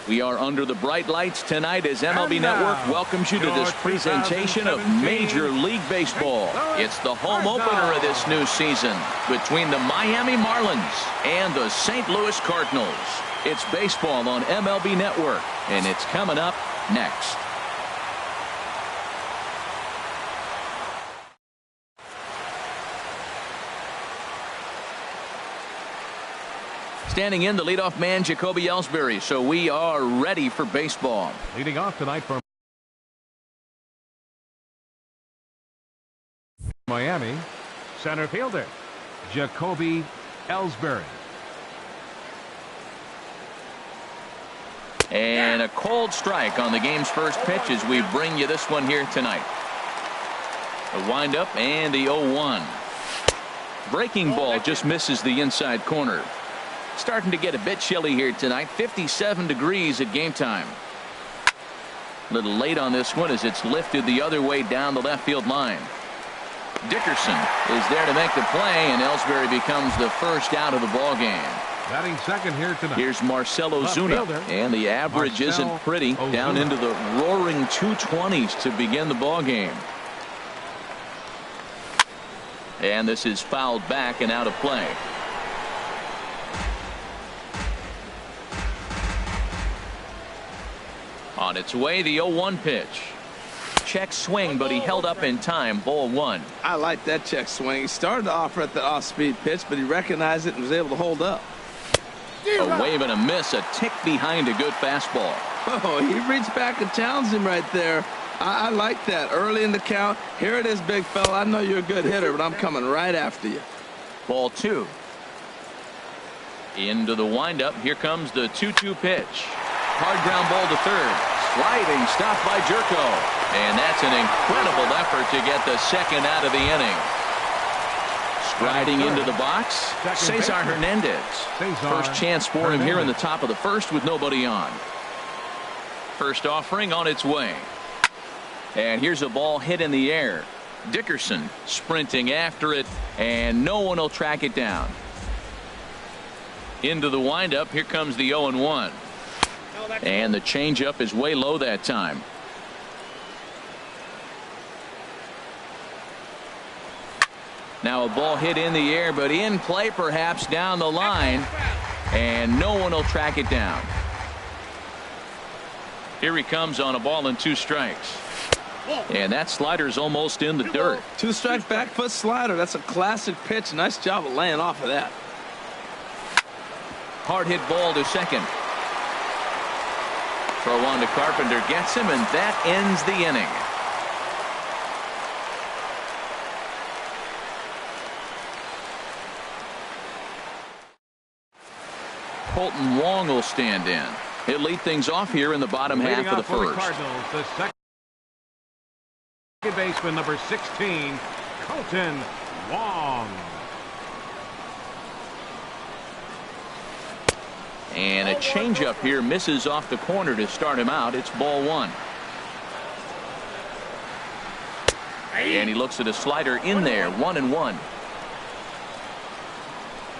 We are under the bright lights tonight as MLB Network welcomes you to this presentation of Major League Baseball. It's the home opener of this new season between the Miami Marlins and the St. Louis Cardinals. It's baseball on MLB Network, and it's coming up next. Standing in, the leadoff man, Jacoby Ellsbury. So we are ready for baseball. Leading off tonight from Miami, center fielder Jacoby Ellsbury. And a cold strike on the game's first pitch as we bring you this one here tonight. The windup and the 0-1. Breaking ball just misses the inside corner. Starting to get a bit chilly here tonight. 57 degrees at game time. A little late on this one as it's lifted the other way down the left field line. Dickerson is there to make the play, and Ellsbury becomes the first out of the ball game. Batting second here tonight. Here's Marcell Ozuna, and the average isn't pretty. Down into the roaring 220s to begin the ball game. And this is fouled back and out of play. On its way, the 0-1 pitch. Check swing, but he held up in time. Ball one. I like that check swing. He started off at the off-speed pitch, but he recognized it and was able to hold up. A wave and a miss, a tick behind a good fastball. Oh, he reached back and challenged him right there. I like that. Early in the count. Here it is, big fella. I know you're a good hitter, but I'm coming right after you. Ball two. Into the windup. Here comes the 2-2 pitch. Hard ground ball to third. Sliding stop by Jerko. And that's an incredible effort to get the second out of the inning. Striding into the box, Cesar Hernandez. First chance for him here in the top of the first with nobody on. First offering on its way. And here's a ball hit in the air. Dickerson sprinting after it, and no one will track it down. Into the windup. Here comes the 0-1. And the changeup is way low that time. Now a ball hit in the air, but in play perhaps down the line, and no one will track it down. Here he comes on a ball and 2 strikes. And that slider's almost in the dirt. 2-strike back foot slider. That's a classic pitch. Nice job of laying off of that. Hard hit ball to second. Throw on to Carpenter, gets him, and that ends the inning. Colton Wong will stand in. He'll lead things off here in the bottom half of the first. The Cardinals, the second baseman, number 16, Colton Wong. And a changeup here misses off the corner to start him out. It's ball one. And he looks at a slider in there. 1-1.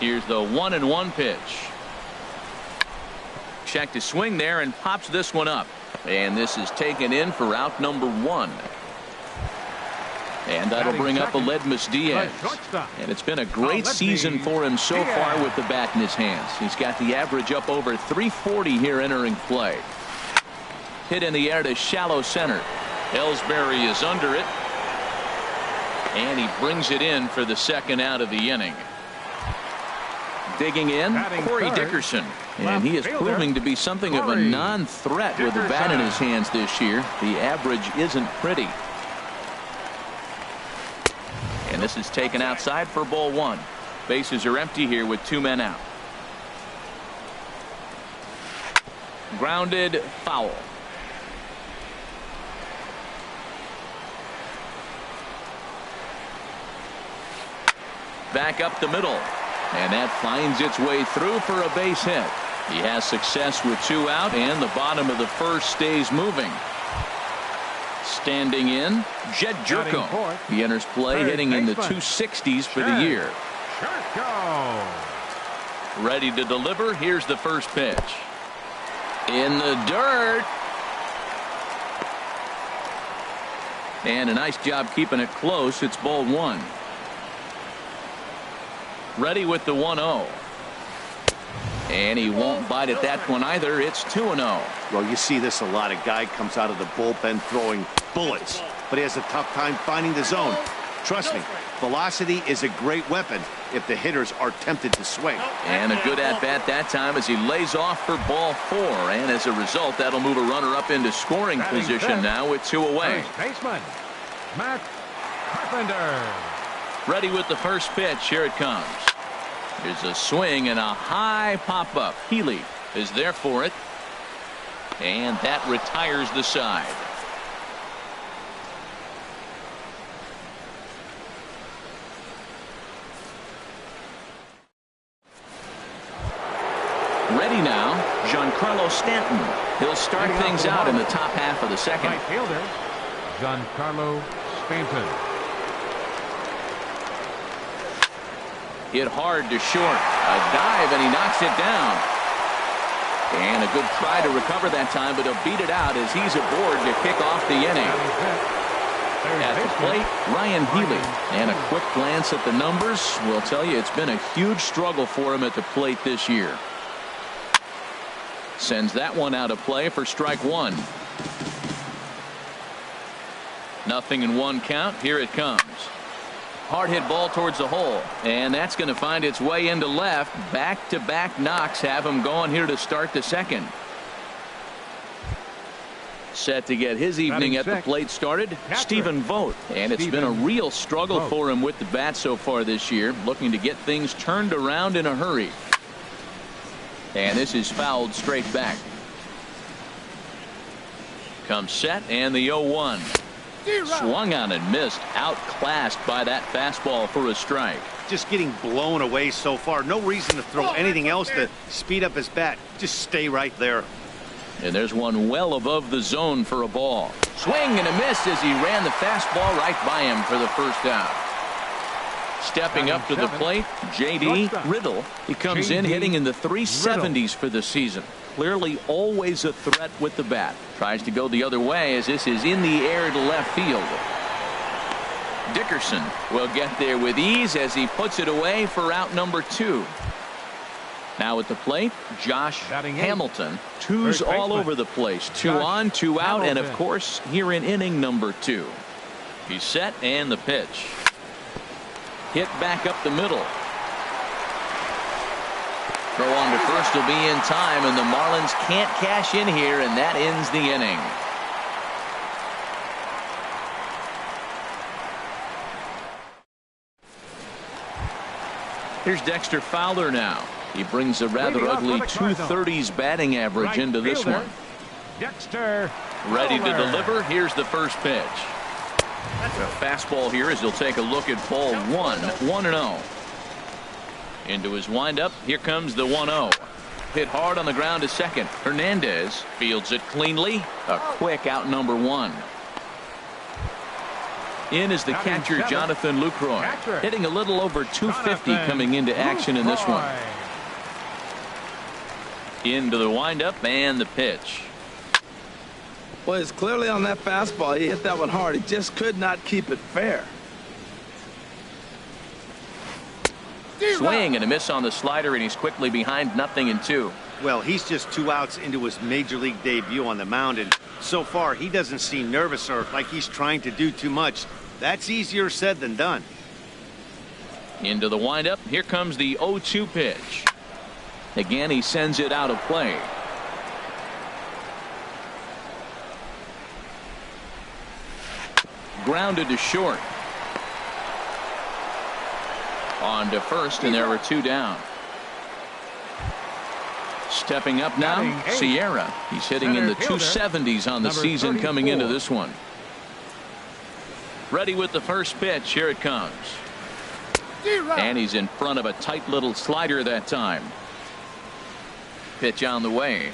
Here's the 1-1 pitch. Check to swing there and pops this one up. And this is taken in for out number 1. And that'll bring up Aledmys Diaz. And it's been a great season for him so far with the bat in his hands. He's got the average up over 340 here entering play. Hit in the air to shallow center. Ellsbury is under it. And he brings it in for the second out of the inning. Digging in, Corey Dickerson. And he is proving to be something of a non-threat with the bat in his hands this year. The average isn't pretty. And this is taken outside for ball one. Bases are empty here with 2 men out. Grounded foul. Back up the middle. And that finds its way through for a base hit. He has success with 2 out, and the bottom of the first stays moving. Standing in, Jed Jerko. He enters play hitting in the 260s for the year. Ready to deliver. Here's the first pitch. In the dirt. And a nice job keeping it close. It's ball one. Ready with the 1-0. And he won't bite at that one either. It's 2-0. Well, you see this a lot. A guy comes out of the bullpen throwing bullets, but he has a tough time finding the zone. Trust me, velocity is a great weapon if the hitters are tempted to swing. And a good at-bat that time as he lays off for ball four. And as a result, that'll move a runner up into scoring position now with two away. First baseman, Matt Carpenter. Ready with the first pitch. Here it comes. There's a swing and a high pop-up. Healy is there for it. And that retires the side. Ready now, Giancarlo Stanton. He'll start things out in the top half of the second. Right fielder, Giancarlo Stanton. Hit hard to short. A dive, and he knocks it down. And a good try to recover that time, but he'll beat it out as he's aboard to kick off the inning. At the plate, Ryan Healy. And a quick glance at the numbers will tell you it's been a huge struggle for him at the plate this year. Sends that one out of play for strike one. 0-1 count. Here it comes. Hard hit ball towards the hole, and that's going to find its way into left. Back-to-back knocks have him going here to start the second. Set to get his evening at the plate started, Stephen Vogt. And it's been a real struggle for him with the bat so far this year, looking to get things turned around in a hurry. And this is fouled straight back. Comes set, and the 0-1. Swung on and missed. Outclassed by that fastball for a strike. Just getting blown away so far. No reason to throw anything else to speed up his bat. Just stay right there. And there's one well above the zone for a ball. Swing and a miss as he ran the fastball right by him for the first out. Stepping up to the plate, J.D. Riddle. He comes in hitting in the 370s for the season. Clearly always a threat with the bat. Tries to go the other way as this is in the air to left field. Dickerson will get there with ease as he puts it away for out number 2. Now at the plate, Josh Hamilton. Twos all over the place. 2 on, 2 out, and of course here in inning number 2. He's set, and the pitch. Hit back up the middle. Throw on to first will be in time, and the Marlins can't cash in here, and that ends the inning. Here's Dexter Fowler now. He brings a rather ugly 230s batting average into this one. Dexter ready to deliver. Here's the first pitch. A fastball here as he'll take a look at ball 1. 1-0. Into his windup. Here comes the 1-0. Hit hard on the ground to second. Hernandez fields it cleanly. A quick out number 1. In is the catcher Jonathan Lucroy, hitting a little over 250 coming into action in this one. Into the windup and the pitch. Well, it's clearly on that fastball. He hit that one hard. He just could not keep it fair. Swing and a miss on the slider, and he's quickly behind 0-2. Well, he's just 2 outs into his major league debut on the mound, and so far he doesn't seem nervous or like he's trying to do too much. That's easier said than done. Into the windup. Here comes the 0-2 pitch. Again, he sends it out of play. Grounded to short. On to first, and there were 2 down. Stepping up now, Sierra. He's hitting in the 270s on the season coming into this one. Ready with the first pitch. Here it comes. And he's in front of a tight little slider that time. Pitch on the way.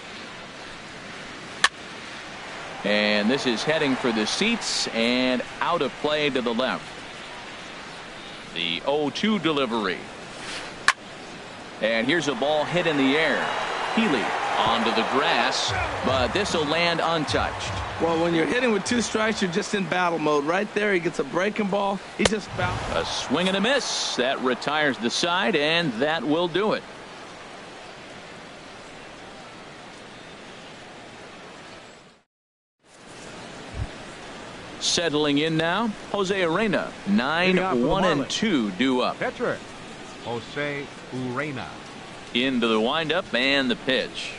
And this is heading for the seats and out of play to the left. The 0-2 delivery. And here's a ball hit in the air. Healy onto the grass, but this will land untouched. Well, when you're hitting with 2 strikes, you're just in battle mode. Right there, he gets a breaking ball. He just fouled. A swing and a miss. That retires the side, and that will do it. Settling in now, Jose Arena, 9-1-2 due up. Pitcher, Jose Urena. Into the windup and the pitch.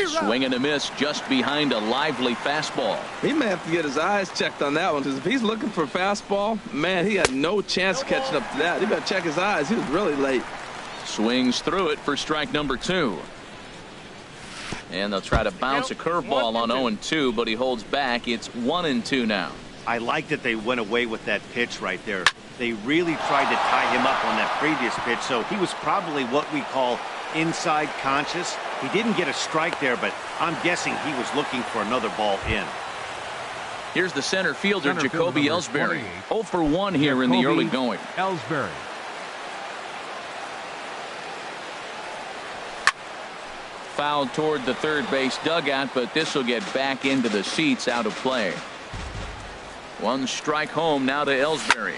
Swing and a miss just behind a lively fastball. He may have to get his eyes checked on that one, because if he's looking for a fastball, man, he had no chance catching up to that. He better check his eyes. He was really late. Swings through it for strike number 2. And they'll try to bounce a curveball on 0-2, but he holds back. It's 1-2 now. I like that they went away with that pitch right there. They really tried to tie him up on that previous pitch, so he was probably what we call inside conscious. He didn't get a strike there, but I'm guessing he was looking for another ball in. Here's the center fielder, Jacoby Ellsbury. 0 for 1 here Jacoby in the early going. Ellsbury. Fouled toward the third base dugout, but this will get back into the seats, out of play. 1 strike home now to Ellsbury.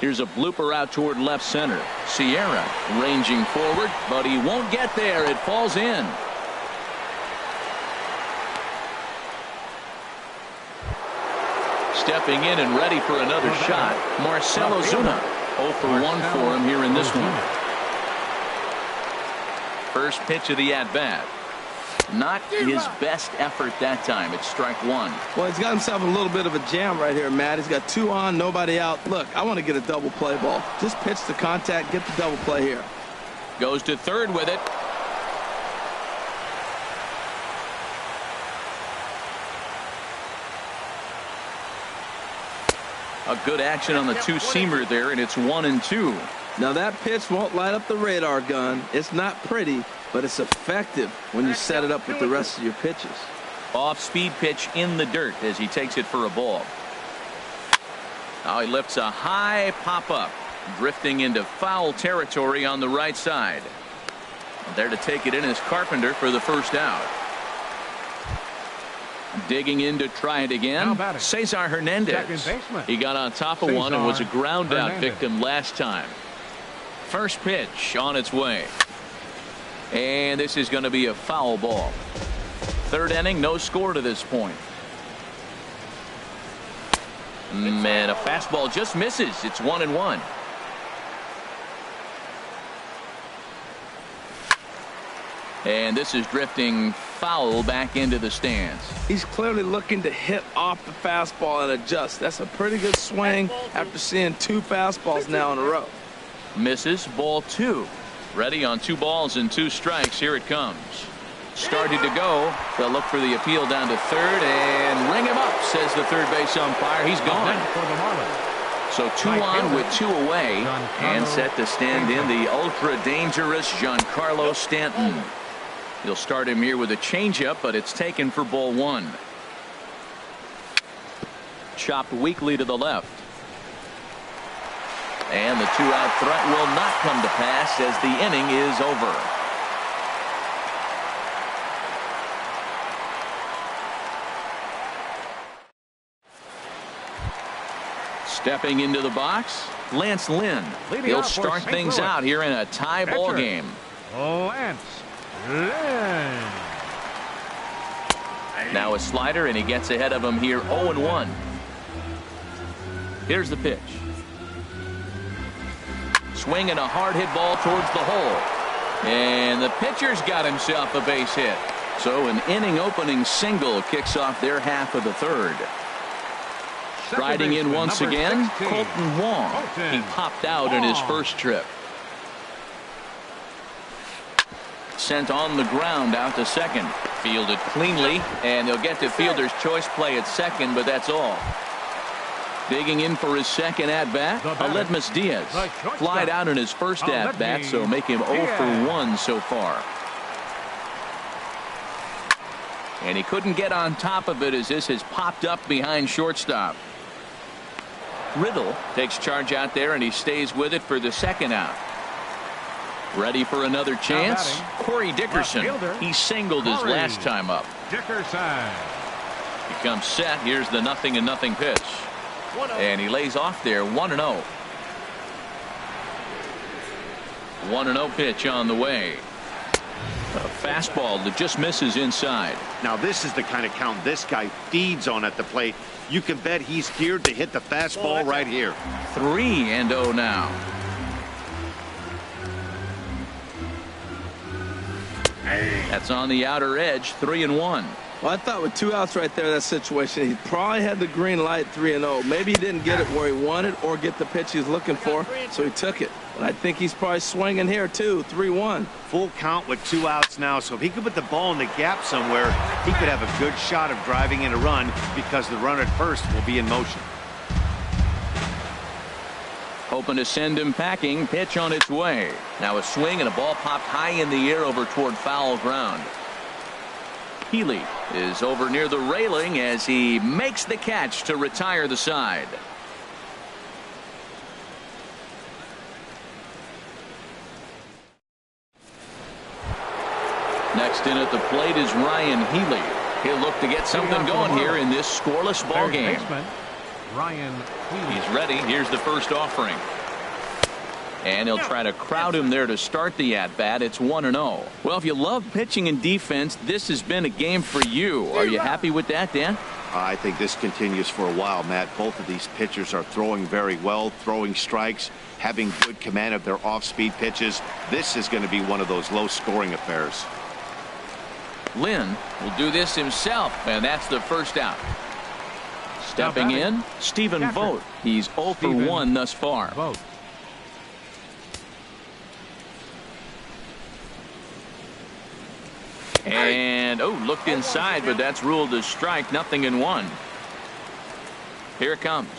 Here's a blooper out toward left center. Sierra ranging forward, but he won't get there. It falls in. Stepping in and ready for another shot, Marcell Ozuna. 0 for 1 for him here in this one. First pitch of the at-bat. Not his best effort that time. It's strike 1. Well, he's got himself a little bit of a jam right here, Matt. He's got 2 on, nobody out. Look, I want to get a double play ball. Just pitch the contact, get the double play here. Goes to third with it. A good action on the 2-seamer there, and it's 1-2. Now that pitch won't light up the radar gun. It's not pretty, but it's effective when you set it up with the rest of your pitches. Off-speed pitch in the dirt as he takes it for a ball. Now he lifts a high pop-up, drifting into foul territory on the right side. There to take it in is Carpenter for the first out. Digging in to try it again, Cesar Hernandez. He got on top of one and was a ground-out victim last time. First pitch on its way. And this is going to be a foul ball. Third inning, no score to this point. Man, a fastball just misses. It's 1-1. And this is drifting foul back into the stands. He's clearly looking to hit off the fastball and adjust. That's a pretty good swing after seeing 2 fastballs now in a row. Misses, ball 2. Ready on 2 balls and 2 strikes. Here it comes. Started to go. They'll look for the appeal down to third and ring him up, says the third base umpire. He's gone. So 2 on with 2 away, and set to stand in the ultra-dangerous Giancarlo Stanton. He'll start him here with a changeup, but it's taken for ball 1. Chopped weakly to the left. And the 2-out threat will not come to pass as the inning is over. Stepping into the box, Lance Lynn. He'll start things out here in a tie ball game. Lance Lynn. Now a slider, and he gets ahead of him here, 0-1. Here's the pitch. Swing and a hard hit ball towards the hole. And the pitcher's got himself a base hit. So an inning opening single kicks off their half of the third. Riding in once again, Colton Wong. He popped out in his first trip. Sent on the ground out to second. Fielded cleanly, and they'll get to fielder's choice play at second, but that's all. Digging in for his second at-bat, Aledmus Diaz. Flied out in his first at-bat, so make him 0 for 1 so far. And he couldn't get on top of it as this has popped up behind shortstop. Riddle takes charge out there, and he stays with it for the second out. Ready for another chance? Corey Dickerson. He singled his last time up. Dickerson. He comes set. Here's the 0-0 pitch. And he lays off there 1-0. 1-0 pitch on the way. A fastball that just misses inside. Now this is the kind of count this guy feeds on at the plate. You can bet he's geared to hit the fastball right here. 3-0 now. That's on the outer edge. 3-1. Well, I thought with 2 outs right there, that situation, he probably had the green light. 3-0. Maybe he didn't get it where he wanted or get the pitch he's looking for, so he took it. But I think he's probably swinging here too. 3-1. Full count with 2 outs now, so if he could put the ball in the gap somewhere, he could have a good shot of driving in a run because the runner at first will be in motion. Hoping to send him packing. Pitch on its way. Now a swing and a ball popped high in the air over toward foul ground. Healy is over near the railing as he makes the catch to retire the side. Next in at the plate is Ryan Healy. He'll look to get something going here in this scoreless ball game. Ryan Healy. He's ready. Here's the first offering. And he'll try to crowd him there to start the at-bat. It's 1-0. Well, if you love pitching and defense, this has been a game for you. Are you happy with that, Dan? I think this continues for a while, Matt. Both of these pitchers are throwing very well, throwing strikes, having good command of their off-speed pitches. This is going to be one of those low-scoring affairs. Lynn will do this himself, and that's the first out. Stepping in, Stephen Vogt. He's 0 for 1 thus far. Vogt. And, looked inside, but that's ruled a strike. 0-1. Here it comes.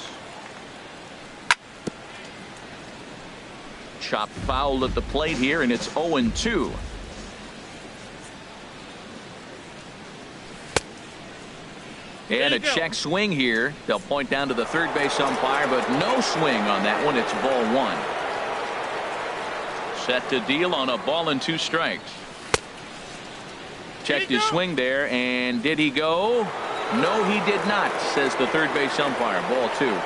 Chopped foul at the plate here, and it's 0-2. And a check swing here. They'll point down to the third base umpire, but no swing on that one. It's ball 1. Set to deal on a ball and 2 strikes. Checked his swing there, and did he go? No, he did not, says the third base umpire. Ball 2.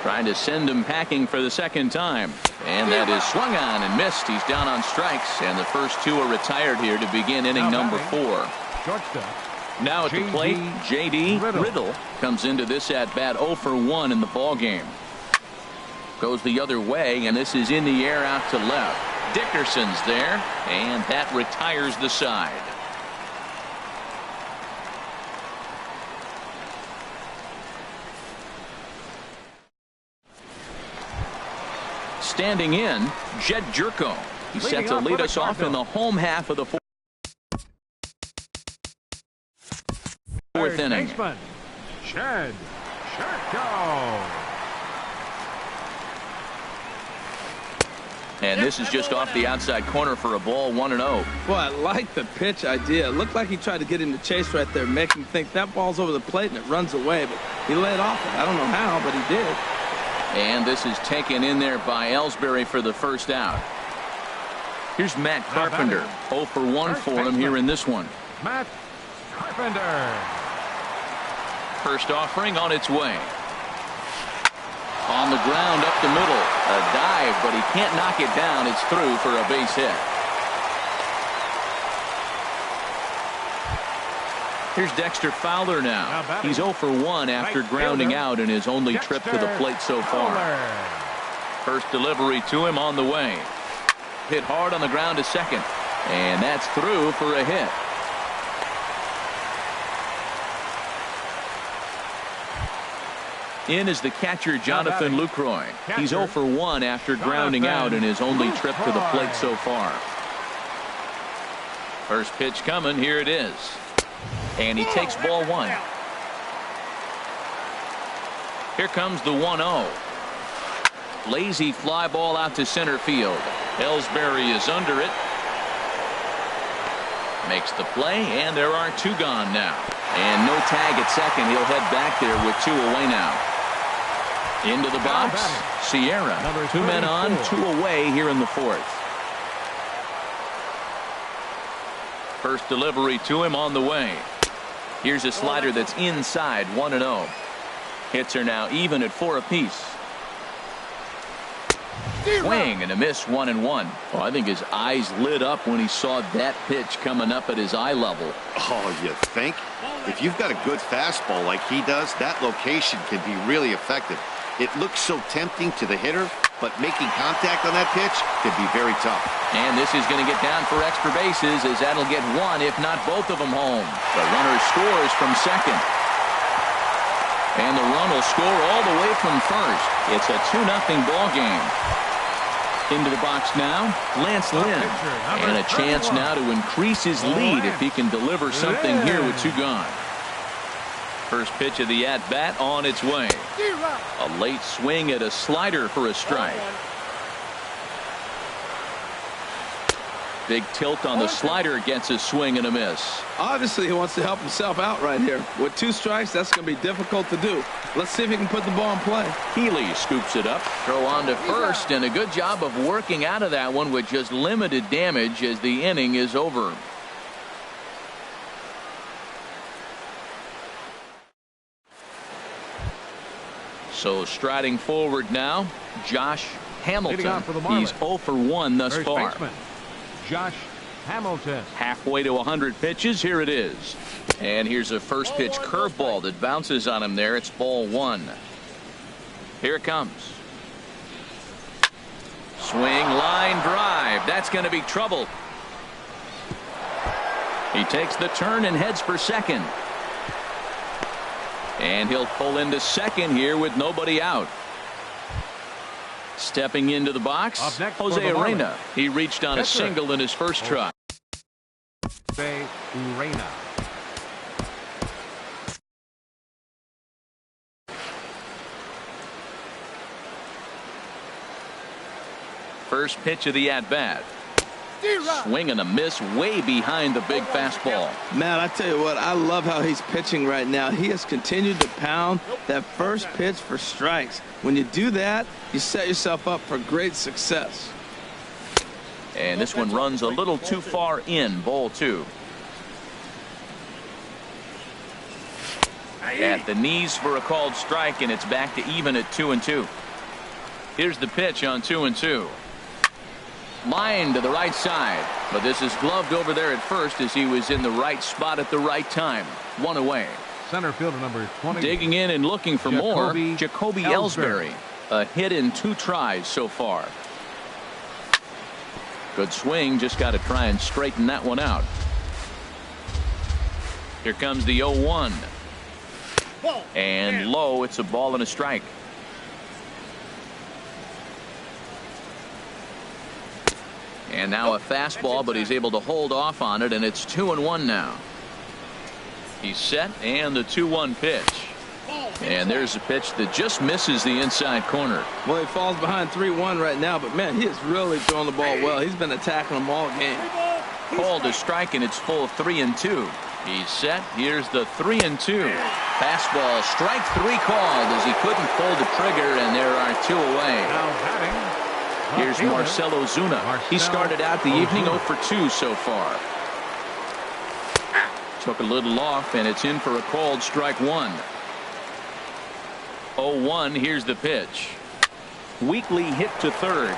Trying to send him packing for the second time. And that is swung on and missed. He's down on strikes, and the first 2 are retired here to begin inning number 4. Shortstop. Now at the plate, J.D. Riddle comes into this at-bat 0 for 1 in the ball game. Goes the other way, and this is in the air out to left. Dickerson's there, and that retires the side. Standing in, Jed Jerko. He's set to lead us off in the home half of the fourth inning. Jed Jerko. And this is just off the outside corner for a ball. 1-0. Well, I like the pitch idea. It looked like he tried to get him to chase right there, make him think that ball's over the plate and it runs away, but he laid off it. I don't know how, but he did. And this is taken in there by Ellsbury for the first out. Here's Matt Carpenter. 0 for 1 for him here in this one. Matt Carpenter. First offering on its way. On the ground up the middle. A dive, but he can't knock it down. It's through for a base hit. Here's Dexter Fowler now. He's 0 for 1 after grounding out in his only trip to the plate so far. First delivery to him on the way. Hit hard on the ground to second. And that's through for a hit. In is the catcher, Jonathan Lucroy. He's 0 for 1 after grounding out in his only trip to the plate so far. First pitch coming. Here it is. And he takes ball 1. Here comes the 1-0. Lazy fly ball out to center field. Ellsbury is under it. Makes the play, and there are 2 gone now. And no tag at second. He'll head back there with 2 away now. Into the box, Sierra. 2 men on, 2 away here in the 4th. First delivery to him on the way. Here's a slider that's inside, 1-0. Hits are now even at 4 apiece. Swing and a miss, 1-1. Well, I think his eyes lit up when he saw that pitch coming up at his eye level. Oh, you think? If you've got a good fastball like he does, that location can be really effective. It looks so tempting to the hitter, but making contact on that pitch can be very tough. And this is going to get down for extra bases, as that'll get one, if not both of them, home. The runner scores from second. And the run will score all the way from first. It's a 2-0 ball game. Into the box now, Lance Lynn. And a chance now to increase his lead if he can deliver something here with 2 gone. First pitch of the at-bat on its way. A late swing at a slider for a strike. Big tilt on the slider, gets a swing and a miss. Obviously, he wants to help himself out right here. With 2 strikes, that's going to be difficult to do. Let's see if he can put the ball in play. Healy scoops it up. Throw on to first, and a good job of working out of that one with just limited damage as the inning is over. So striding forward now, Josh Hamilton. He's 0 for 1 thus far. Baseman, Josh Hamilton. Halfway to 100 pitches. Here it is. And here's a first pitch curveball that bounces on him there. It's ball 1. Here it comes. Swing, line drive. That's going to be trouble. He takes the turn and heads for second. And he'll pull into second here with nobody out. Stepping into the box, Jose Arena. He reached on a single in his first try. Jose Arena. First pitch of the at-bat. Swing and a miss way behind the big fastball. Man, I tell you what, I love how he's pitching right now. He has continued to pound that first pitch for strikes. When you do that, you set yourself up for great success. And this one runs a little too far in, ball 2. At the knees for a called strike, and it's back to even at 2-2. Here's the pitch on 2-2. Line to the right side, but this is gloved over there at first as he was in the right spot at the right time. 1 away. Center fielder number 20. Digging in and looking for more, Jacoby Ellsbury. A hit in 2 tries so far. Good swing, just got to try and straighten that one out. Here comes the 0-1. And low, it's a ball and a strike. And now a fastball, but he's able to hold off on it, and it's 2-1 now. He's set, and the 2-1 pitch. And there's a pitch that just misses the inside corner. Well, he falls behind 3-1 right now, but man, he is really throwing the ball well. He's been attacking them all game. Called a strike, and it's full 3-2. He's set. Here's the 3-2. Fastball, strike 3 called as he couldn't pull the trigger, and there are 2 away. Now batting. Here's Marcell Ozuna. He started out the evening 0 for 2 so far. Took a little off, and it's in for a called strike 1. 0-1. Here's the pitch. Weakly hit to third.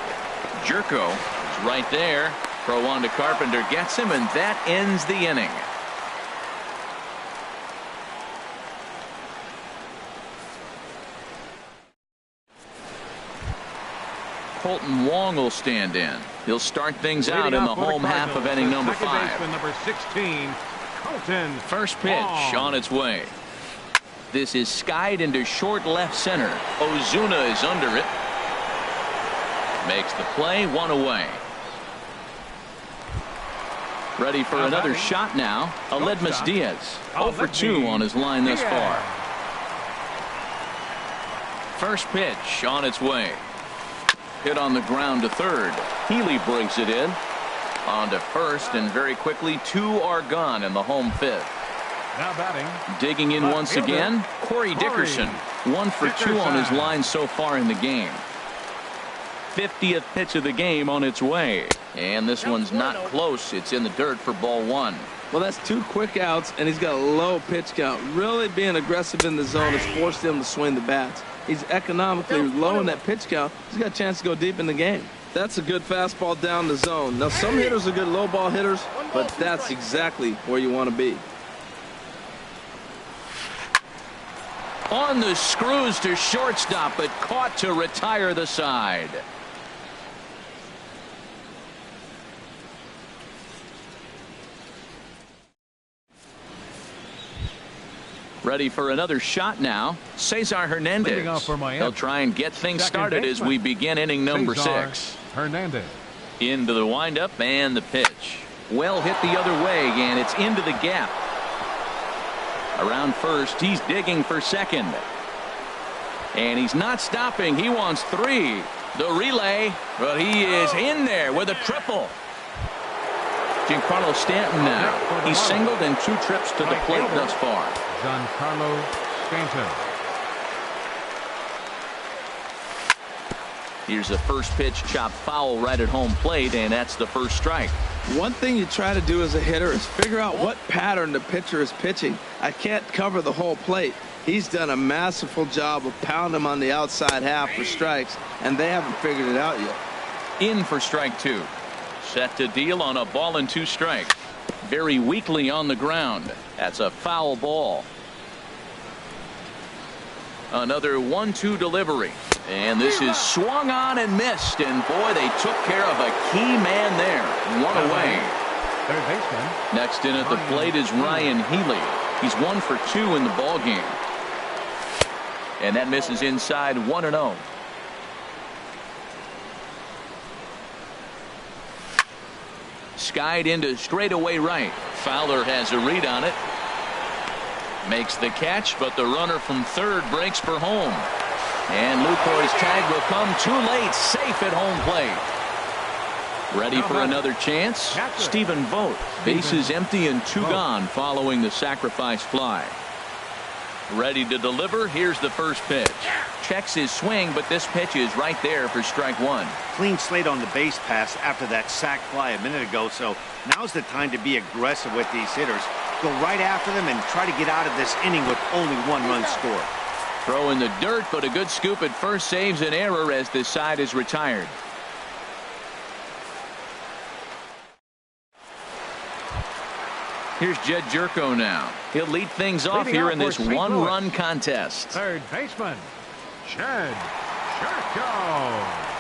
Jerko is right there. Throw on to Carpenter, gets him, and that ends the inning. Colton Wong will stand in. He'll start things out in the home half of inning number 5. Number 16, Colton. First pitch Wong. on its way. This is skied into short left center. Ozuna is under it. Makes the play, 1 away. Ready for another shot now. Aledmus Diaz. 0 for 2 on his line thus far. First pitch on its way. Hit on the ground to third. Healy brings it in. On to first, and very quickly 2 are gone in the home 5th. Now batting. Digging in once again, Corey Dickerson. 1 for 2 on his line so far in the game. 50th pitch of the game on its way. And this one's not close. It's in the dirt for ball 1. Well, that's 2 quick outs, and he's got a low pitch count. Really being aggressive in the zone has forced him to swing the bats. He's economically low in that pitch count. He's got a chance to go deep in the game. That's a good fastball down the zone. Now, some hitters are good low ball hitters, but that's exactly where you want to be. On the screws to shortstop, but caught to retire the side. Ready for another shot now. Cesar Hernandez. They'll try and get things started as we begin inning number 6. Hernandez. Into the windup and the pitch. Well hit the other way, and it's into the gap. Around first, he's digging for second. And he's not stopping. He wants 3. The relay, but he is in there with a triple. Giancarlo Stanton now. He's singled in 2 trips to the plate thus far. Giancarlo Stanton. Here's the first pitch, chopped foul right at home plate, and that's the first strike. One thing you try to do as a hitter is figure out what pattern the pitcher is pitching. I can't cover the whole plate. He's done a masterful job of pounding him on the outside half for strikes, and they haven't figured it out yet. In for strike 2. Set to deal on a ball and 2 strikes. Very weakly on the ground. That's a foul ball. Another 1-2 delivery. And this is swung on and missed. And boy, they took care of a key man there. 1 away. Third baseman. Next in at the plate is Ryan Healy. He's 1 for 2 in the ball game. And that misses inside 1-0. Skied into straightaway right. Fowler has a read on it. Makes the catch, but the runner from third breaks for home. And Lucroy's tag will come too late. Safe at home plate. Ready for another chance. Stephen Vogt. Bases empty and 2 gone following the sacrifice fly. Ready to deliver. Here's the first pitch. Checks his swing, but this pitch is right there for strike 1. Clean slate on the base pass after that sac fly a minute ago, so now's the time to be aggressive with these hitters. Go right after them and try to get out of this inning with only 1 run scored. Throw in the dirt, but a good scoop at first saves an error as this side is retired. Here's Jed Jerko now. He'll lead things off here in this 1-run contest. Third baseman, Jed Jerko.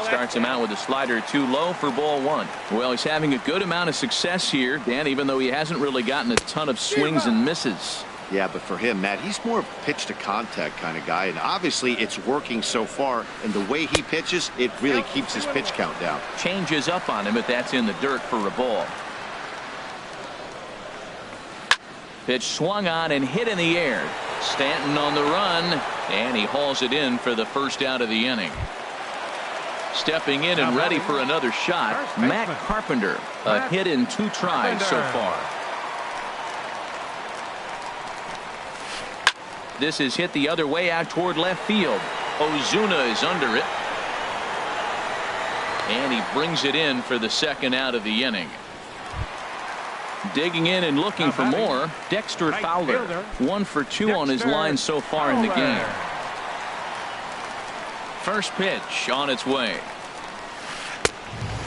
Starts him out with a slider too low for ball 1. Well, he's having a good amount of success here, Dan, even though he hasn't really gotten a ton of swings and misses. Yeah, but for him, Matt, he's more of a pitch to contact kind of guy, and obviously it's working so far, and the way he pitches, it really keeps his pitch count down. Changes up on him, but that's in the dirt for a ball. Pitch swung on and hit in the air. Stanton on the run, and he hauls it in for the first out of the inning. Stepping in and ready for another shot, Matt Carpenter. A hit in 2 tries so far. This is hit the other way out toward left field. Ozuna is under it. And he brings it in for the second out of the inning. Digging in and looking for more, Dexter Fowler. 1 for 2 on his line so far in the game. First pitch on its way.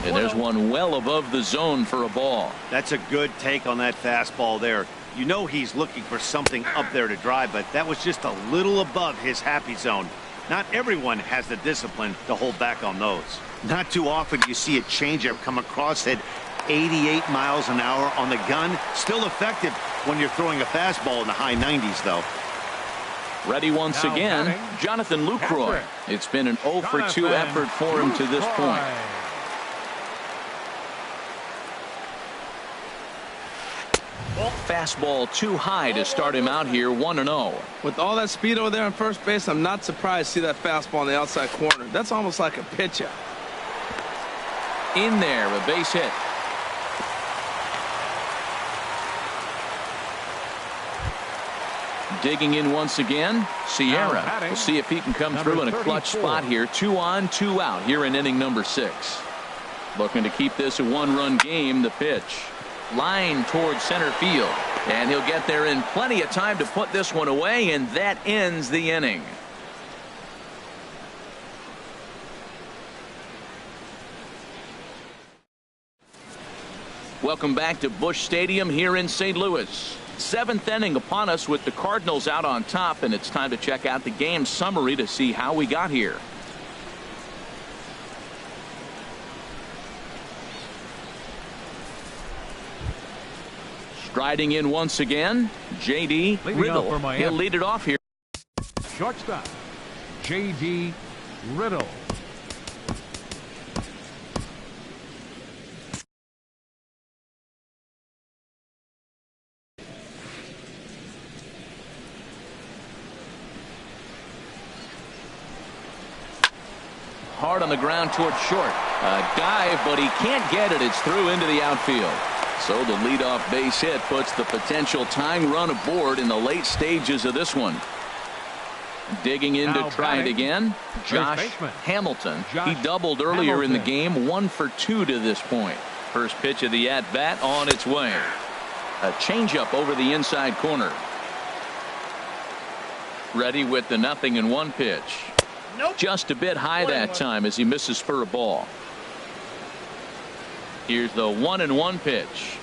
And there's one well above the zone for a ball. That's a good take on that fastball there. You know he's looking for something up there to drive, but that was just a little above his happy zone. Not everyone has the discipline to hold back on those. Not too often you see a changeup come across at 88 miles an hour on the gun. Still effective when you're throwing a fastball in the high 90s, though. Ready once again, Jonathan Lucroy. It's been an 0 for 2 effort for him to this point. Fastball too high to start him out here, 1-0. With all that speed over there on first base, I'm not surprised to see that fastball on the outside corner. That's almost like a pitch out. In there, a base hit. Digging in once again, Sierra. We'll see if he can come through in a clutch spot here. 2 on, 2 out here in inning number 6. Looking to keep this a 1-run game. The pitch. Line towards center field. And he'll get there in plenty of time to put this one away, and that ends the inning. Welcome back to Busch Stadium here in St. Louis. Seventh inning upon us with the Cardinals out on top, and it's time to check out the game summary to see how we got here. Striding in once again, J.D. Riddle. He'll lead it off here. Shortstop, J.D. Riddle. Hard on the ground towards short. A dive, but he can't get it. It's through into the outfield. So the leadoff base hit puts the potential tying run aboard in the late stages of this one. Digging in to try it again, Josh Hamilton. He doubled earlier in the game, 1 for 2 to this point. First pitch of the at-bat on its way. A changeup over the inside corner. Ready with the 0-1 pitch. Just a bit high that time as he misses for a ball. Here's the 1-1 pitch.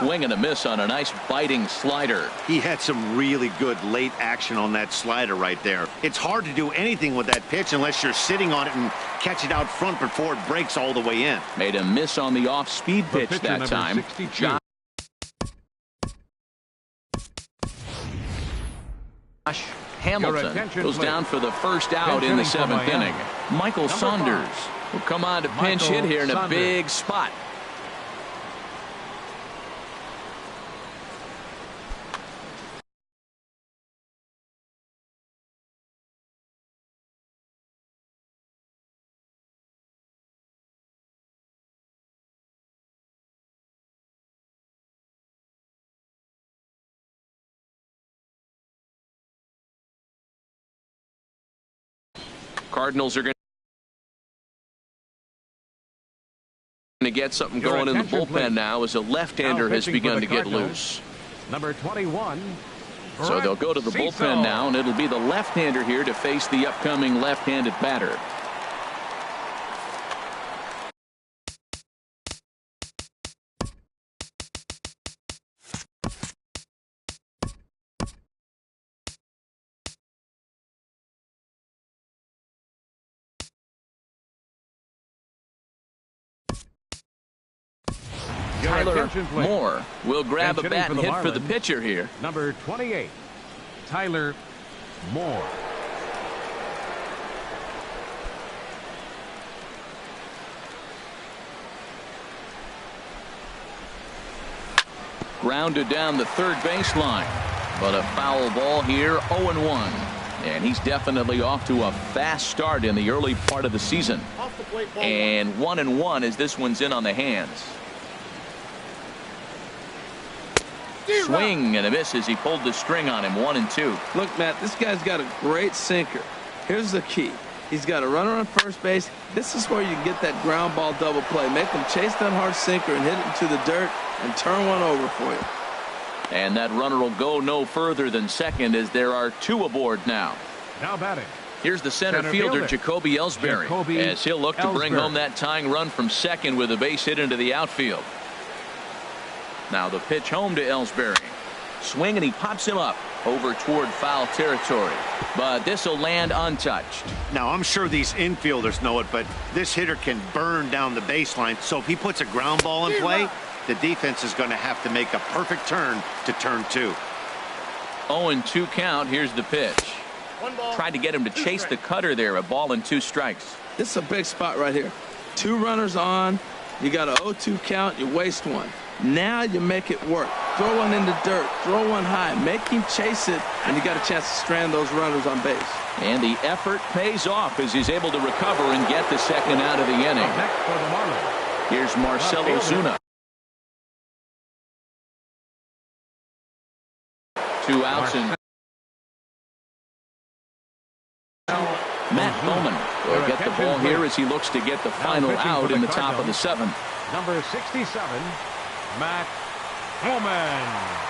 Swing and a miss on a nice biting slider. He had some really good late action on that slider right there. It's hard to do anything with that pitch unless you're sitting on it and catch it out front before it breaks all the way in. Made a miss on the off-speed pitch that time. Josh Hamilton goes down for the first out in the 7th inning. Michael Saunders will come on to pinch hit here in a big spot. Cardinals are going to get something going in the bullpen now as a left-hander has begun to get loose. Number 21. So they'll go to the bullpen now, and it'll be the left-hander here to face the upcoming left-handed batter. Tyler Moore will grab a bat and hit for the pitcher here. Number 28, Tyler Moore. Grounded down the third baseline, but a foul ball here, 0-1. And he's definitely off to a fast start in the early part of the season. And 1-1 as this one's in on the hands. Swing and a miss as he pulled the string on him. 1-2. Look, Matt, this guy's got a great sinker. Here's the key. He's got a runner on first base. This is where you get that ground ball double play. Make him chase that hard sinker and hit it into the dirt and turn one over for you. And that runner will go no further than second as there are 2 aboard now. Now batting. Here's the center fielder, Jacoby Ellsbury, as he'll look to bring home that tying run from second with a base hit into the outfield. Now the pitch home to Ellsbury. Swing and he pops him up over toward foul territory. But this will land untouched. Now I'm sure these infielders know it, but this hitter can burn down the baseline. So if he puts a ground ball in play, the defense is going to have to make a perfect turn to turn 2. 0-2 count. Here's the pitch. Tried to get him to chase the cutter there. A ball and 2 strikes. This is a big spot right here. 2 runners on. You got a 0-2 count. You waste one. Now you make it work. Throw one in the dirt. Throw one high. Make him chase it, and you got a chance to strand those runners on base. And the effort pays off as he's able to recover and get the second out of the inning. Here's Marcell Ozuna. 2 outs and Matt Bowman will get the ball here as he looks to get the final out in the top of the 7th. Number 67, Matt Woman.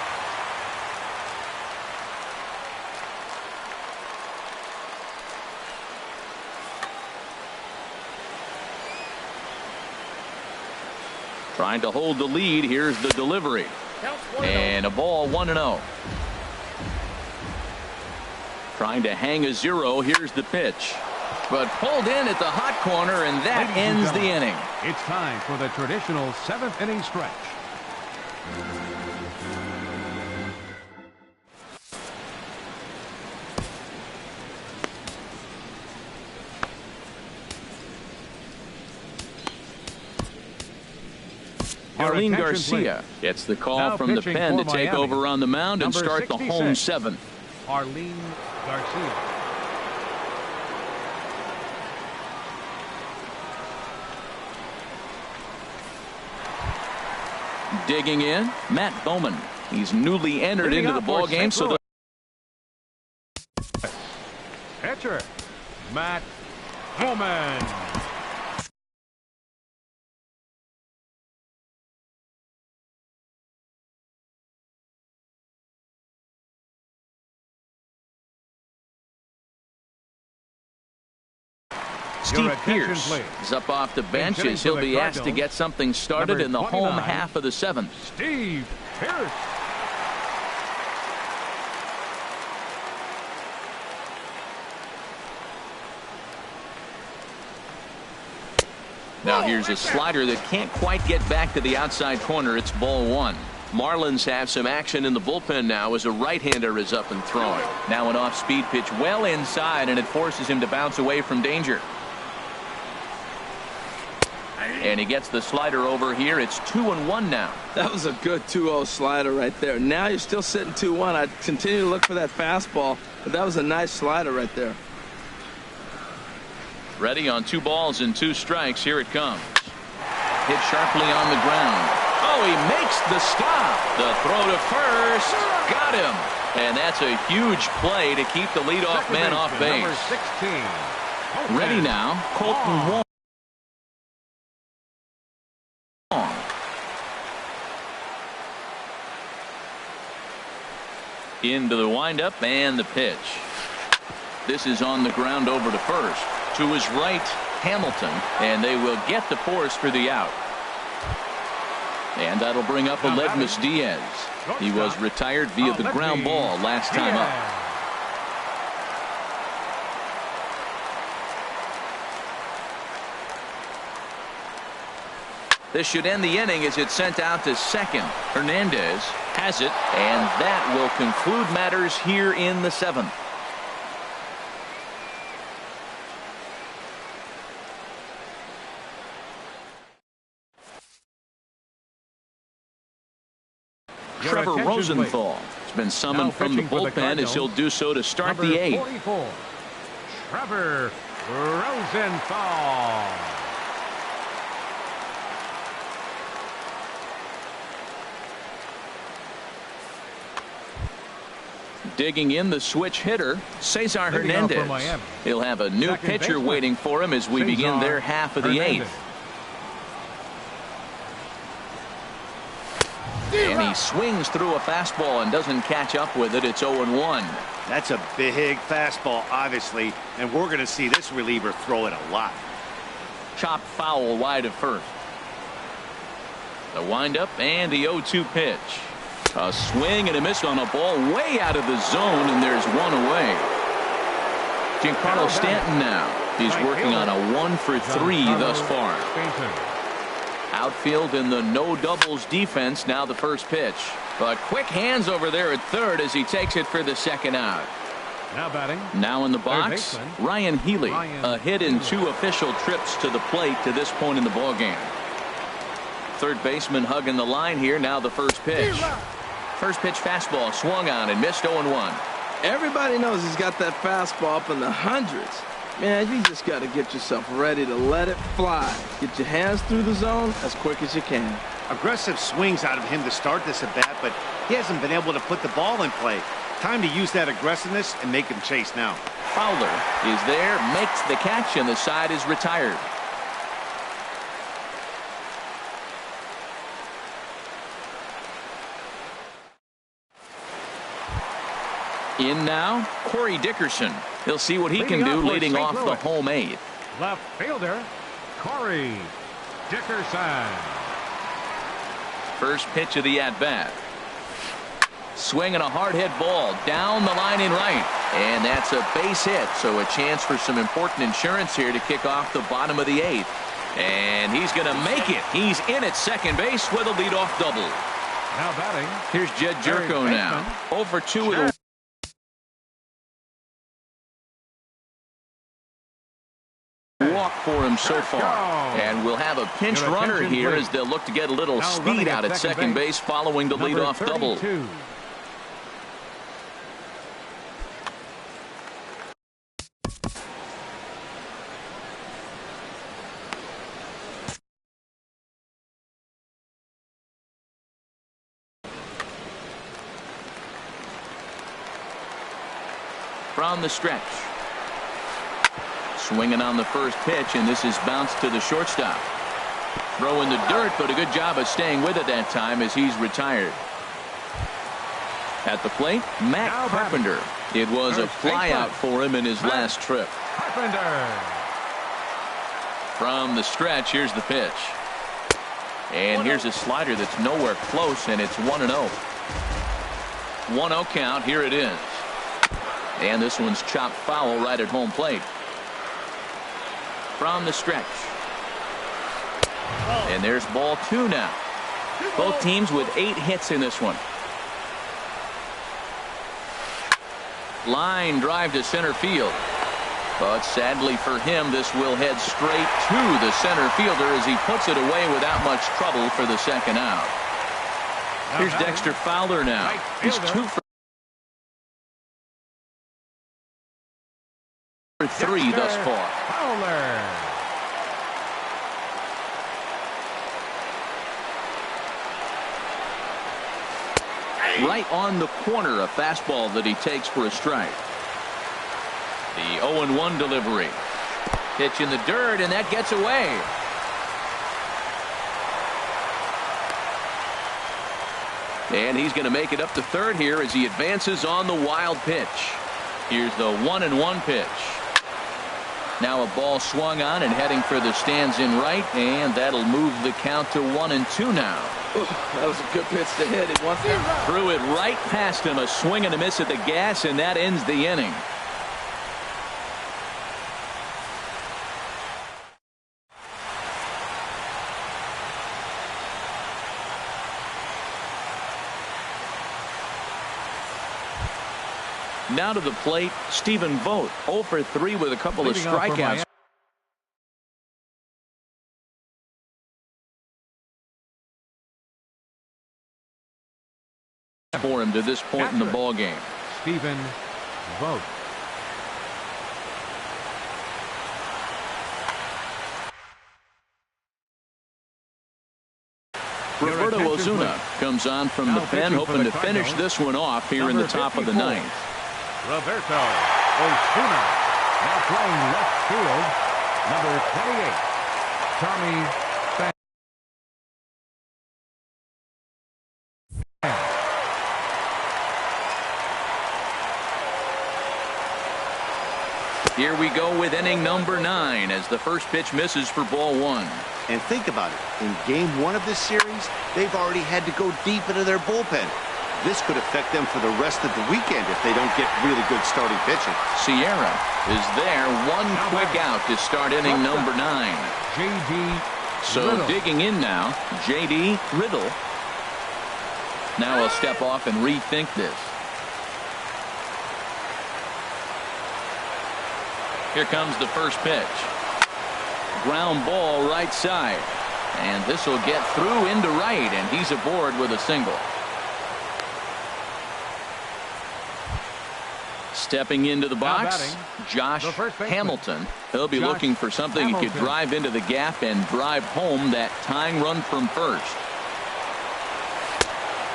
Trying to hold the lead. Here's the delivery. And a ball 1-0. Trying to hang a 0. Here's the pitch. But pulled in at the hot corner, and that ends the inning. It's time for the traditional 7th inning stretch. Arlene Garcia gets the call Now from the pitching pen to for take Miami. over on the mound and Number start the 66. home 7th. Arlene Garcia. Digging in, Matt Bowman. He's newly entered Leading into the off ball for game, St. so the Pitcher, Matt Woman. Steve attention, Pierce please. is up off the bench hitting as for he'll the be asked to Cardinals, get something started number in the home 29, half of the 7th. Steve Pierce. Now here's a slider that can't quite get back to the outside corner. It's ball 1. Marlins have some action in the bullpen now as a right-hander is up and throwing. Now an off-speed pitch well inside, and it forces him to bounce away from danger. And he gets the slider over here. It's 2-1 now. That was a good 2-0 slider right there. Now you're still sitting 2-1. I'd continue to look for that fastball, but that was a nice slider right there. Ready on 2 balls and 2 strikes. Here it comes. Hit sharply on the ground. Oh, he makes the stop. The throw to first. Got him. And that's a huge play to keep the leadoff man off base. Number 16. Ready now, Colton Wong. Into the windup and the pitch. This is on the ground over to first. To his right, Hamilton, and they will get the force for the out. And that'll bring up Aledmus Diaz. He was retired via the ground ball last time up. This should end the inning as it's sent out to second. Hernandez has it, and that will conclude matters here in the 7th. Trevor Rosenthal has been summoned from the bullpen as he'll do so to start the 8th. 44, Trevor Rosenthal. Digging in the switch hitter, Cesar Leading off for Hernandez. Miami. He'll have a new Second pitcher baseman, waiting for him as we begin Cesar their half of the Hernandez. 8th. And he swings through a fastball and doesn't catch up with it. It's 0-1. That's a big fastball, obviously, and we're going to see this reliever throw it a lot. Chopped foul wide of first. The windup and the 0-2 pitch. A swing and a miss on a ball way out of the zone, and there's one away. Giancarlo Stanton now. He's working on a 1-for-3 thus far. Outfield in the no doubles defense. Now the first pitch. But quick hands over there at third as he takes it for the second out. Now batting. Now in the Third box, baseman, Ryan Healy. A hit in 2 official trips to the plate to this point in the ballgame. Third baseman hugging the line here. Now the first pitch. First pitch fastball swung on and missed 0-1. Everybody knows he's got that fastball up in the hundreds. Man, you just got to get yourself ready to let it fly. Get your hands through the zone as quick as you can. Aggressive swings out of him to start this at bat, but he hasn't been able to put the ball in play. Time to use that aggressiveness and make him chase now. Fowler is there, makes the catch, and the side is retired. In now, Corey Dickerson. He'll see what he can do leading off the home 8th. Left fielder, Corey Dickerson. First pitch of the at-bat. Swinging a hard hit ball down the line in right. And that's a base hit, so a chance for some important insurance here to kick off the bottom of the 8th. And he's going to make it. He's in at second base with a leadoff double. Now batting. Here's Jed Jerko now. 0 for 2 with a walk for him so far. And we'll have a pinch runner here as they'll look to get a little speed out at second base following the leadoff double. From the stretch. Swinging on the first pitch, and this is bounced to the shortstop. Throw in the dirt, but a good job of staying with it that time as he's retired. At the plate, Matt Carpenter. It was a flyout for him in his last trip. Carpenter. From the stretch, here's the pitch. And here's a slider that's nowhere close, and it's 1-0. 1-0 count. Here it is. And this one's chopped foul right at home plate. From the stretch. And there's ball 2 now. Both teams with 8 hits in this one. Line drive to center field. But sadly for him, this will head straight to the center fielder as he puts it away without much trouble for the second out. Here's Dexter Fowler now. He's 2 for 3 thus far. Fowler. Right on the corner, a fastball that he takes for a strike. The 0-1 delivery. Pitch in the dirt, and that gets away. And he's going to make it up to third here as he advances on the wild pitch. Here's the 1-1 pitch. Now a ball swung on and heading for the stands in right, and that'll move the count to 1-2 now. That was a good pitch to hit. He wants it. Threw it right past him, a swing and a miss at the gas, and that ends the inning. Now to the plate, Stephen Vogt, 0 for 3 with a couple of strikeouts. For him to this point in the ball game. Stephen Vogt. Roberto Ozuna comes on from the pen, hoping to finish this one off here in the top of the 9th. Roberto Ozuna now playing left field, number 28, Tommy Pham. Here we go with inning number 9 as the first pitch misses for ball 1. And think about it. In game 1 of this series, they've already had to go deep into their bullpen. This could affect them for the rest of the weekend if they don't get really good starting pitching. Sierra is there. One quick out to start inning number 9. J.D. So Riddle. digging in now, J.D. Riddle. Now he'll step off and rethink this. Here comes the first pitch. Ground ball right side. And this will get through into right, and he's aboard with a single. Stepping into the box, Josh Hamilton. He'll be looking for something he could drive into the gap and drive home that tying run from first.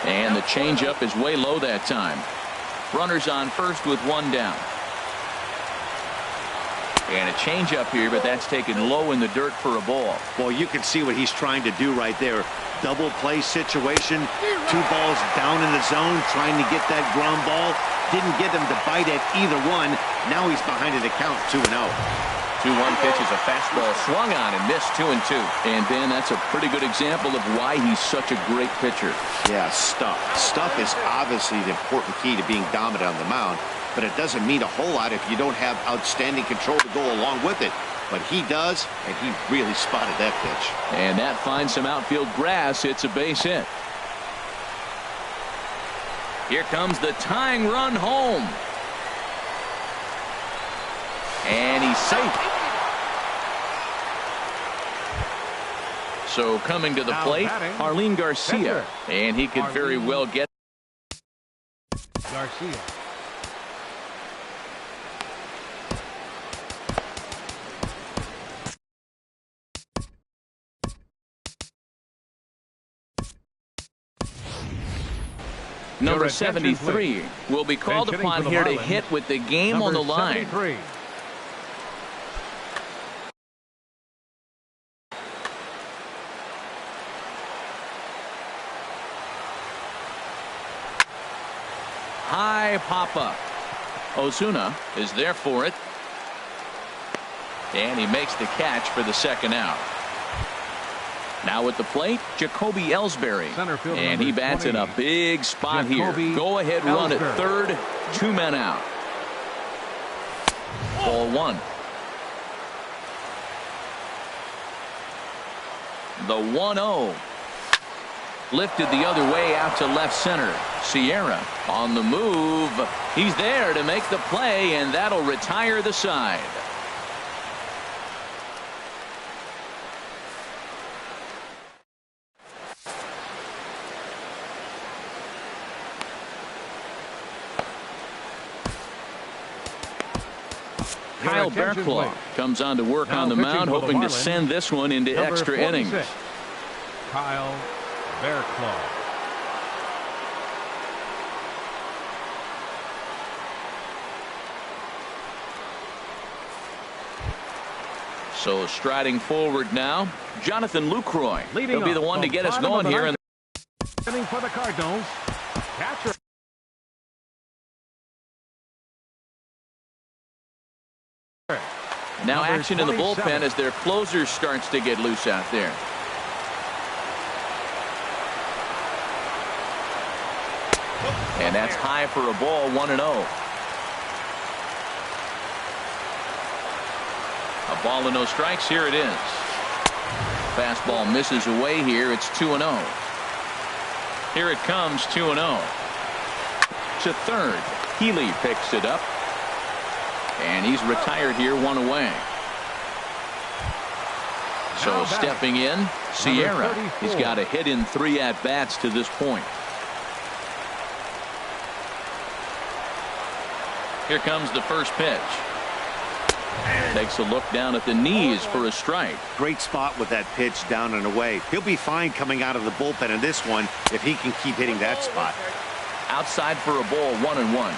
And the changeup is way low that time. Runners on first with 1 down. And a changeup here, but that's taken low in the dirt for a ball. Well, you can see what he's trying to do right there. double play situation. 2 balls down in the zone trying to get that ground ball. Didn't get him to bite at either one. Now he's behind in the count, 2-0. 2-1 pitch is a fastball swung on and missed 2-2. And Ben, that's a pretty good example of why he's such a great pitcher. Yeah, stuff. Stuff is obviously the important key to being dominant on the mound, but it doesn't mean a whole lot if you don't have outstanding control to go along with it. But he does, and he really spotted that pitch. And that finds some outfield grass. It's a base hit. Here comes the tying run home. And he's safe. So coming to the plate, Arlene Garcia. And he could very well get Garcia. number 73 will be called upon here to hit with the game on the line. 73. High pop-up. Ozuna is there for it. And he makes the catch for the second out. Now at the plate, Jacoby Ellsbury. And he bats in a big spot here. Go ahead run at third. 2 men out. Ball 1. The 1-0. Lifted the other way out to left center. Sierra on the move. He's there to make the play, and that'll retire the side. Kyle Bearclaw comes on to work on the mound, hoping to send this one into extra innings. Kyle Bearclaw. So striding forward now, Jonathan Lucroy. He'll be the one to get us going here. And for the Cardinals, catcher. Now action in the bullpen as their closer starts to get loose out there. And that's high for a ball, 1-0. A ball and no strikes. Here it is. Fastball misses away here. It's 2-0. Here it comes, 2-0. To third. Healy picks it up. And he's retired here, 1 away. So stepping in, Sierra. He's got a hit in 3 at-bats to this point. Here comes the first pitch. Takes a look down at the knees for a strike. Great spot with that pitch down and away. He'll be fine coming out of the bullpen in this one if he can keep hitting that spot. Outside for a ball, 1-1.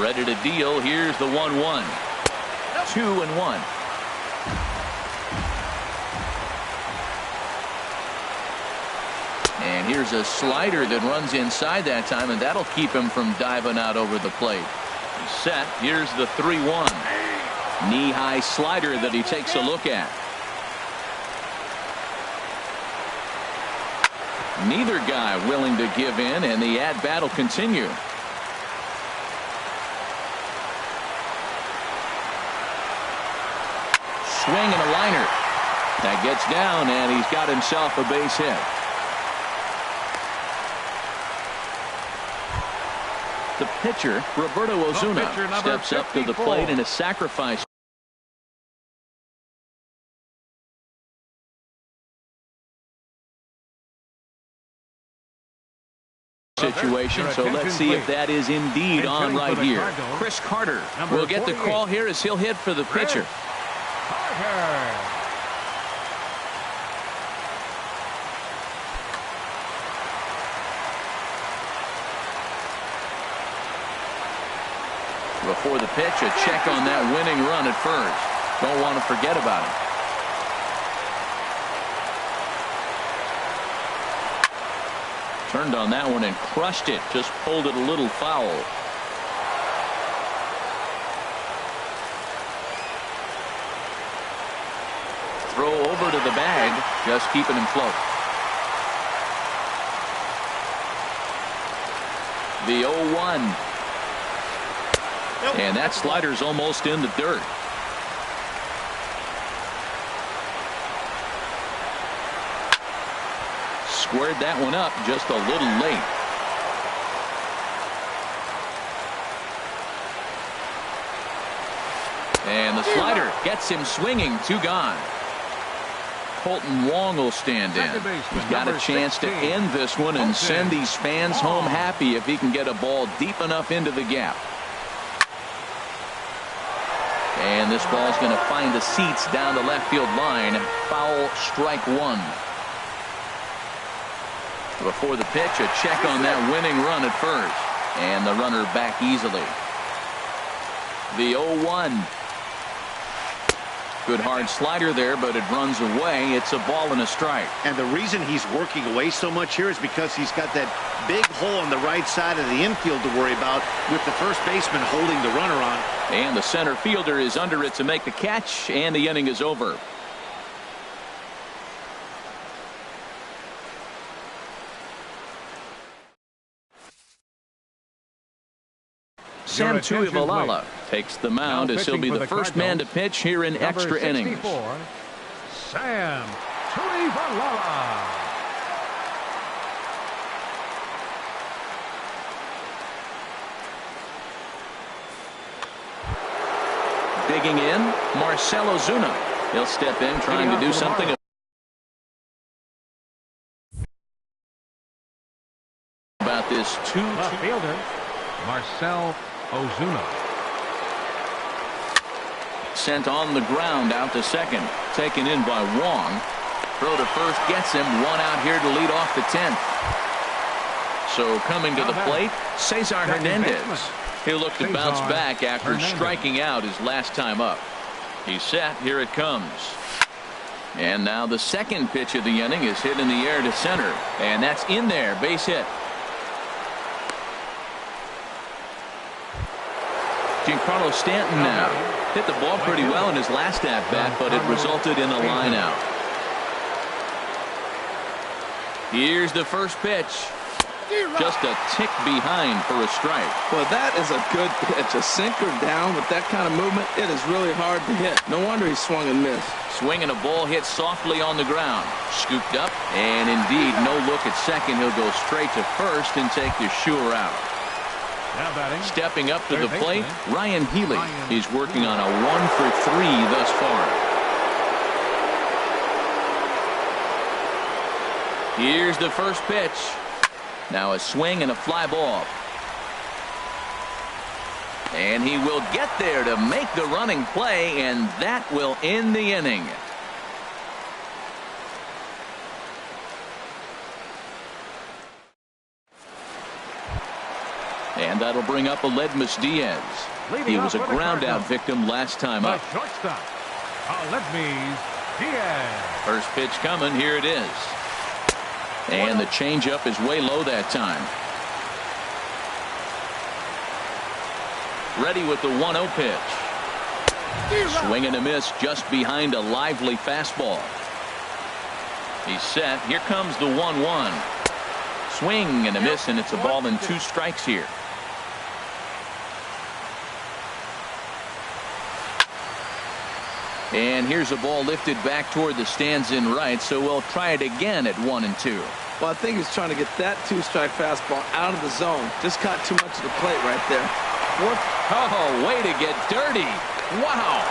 Ready to deal. Here's the 1-1. 2-1. And here's a slider that runs inside that time, and that'll keep him from diving out over the plate. He's set. Here's the 3-1. Knee-high slider that he takes a look at. Neither guy willing to give in, and the at-bat will continue. Swing and a liner. That gets down, and he's got himself a base hit. The pitcher, Roberto Ozuna, steps up to the plate in a sacrifice situation. So let's see if that is indeed on right here. Chris Carter will get the call here as he'll hit for the pitcher. Before the pitch, a check on that winning run at first. Don't want to forget about it. Turned on that one and crushed it. Just pulled it a little foul. Throw over to the bag, just keeping him float. The 0-1. And that slider's almost in the dirt. Squared that one up just a little late. And the slider gets him swinging. 2 gone. Colton Wong will stand in. He's got a chance to end this one and send these fans home happy if he can get a ball deep enough into the gap. And this ball's going to find the seats down the left field line. Foul, strike 1. Before the pitch, a check on that winning run at first. And the runner back easily. The 0-1. Good hard slider there, but it runs away. It's a ball and a strike. And the reason he's working away so much here is because he's got that big hole on the right side of the infield to worry about, with the first baseman holding the runner on. And the center fielder is under it to make the catch, and the inning is over. Sam Tuivailala takes the mound as he'll be the first man to pitch here in extra innings. Sam Tuivailala. Digging in, Marcell Ozuna. He'll step in trying to do something about this 2-2 fielder, Marcell Ozuna. Sent on the ground out to second. Taken in by Wong. Throw to first gets him. 1 out here to lead off the 10th. So coming to the plate, Cesar Hernandez. He'll look to bounce back after striking out his last time up. He's set. Here it comes. And now the second pitch of the inning is hit in the air to center. And that's in there. Base hit. Giancarlo Stanton now hit the ball pretty well in his last at bat, but it resulted in a line out. Here's the first pitch. Just a tick behind for a strike. Well, that is a good pitch. A sinker down with that kind of movement, it is really hard to hit. No wonder he swung and missed. Swinging a ball hit softly on the ground. Scooped up, and indeed, no look at second. He'll go straight to first and take the sure out. Stepping up to the plate, Ryan Healy. He's working on a 1-for-3 thus far. Here's the first pitch. Now a swing and a fly ball. And he will get there to make the running play, and that will end the inning. And that'll bring up Aledmys Diaz. He was a ground out victim last time up. Shortstop, Aledmys Diaz. First pitch coming. Here it is. And the changeup is way low that time. Ready with the 1-0 pitch. Swing and a miss just behind a lively fastball. He's set. Here comes the 1-1. Swing and a miss, and it's a ball and 2 strikes here. And here's a ball lifted back toward the stands in right, so we'll try it again at 1-2. Well, I think he's trying to get that 2-strike fastball out of the zone. Just caught too much of the plate right there. Oh, way to get dirty. Wow.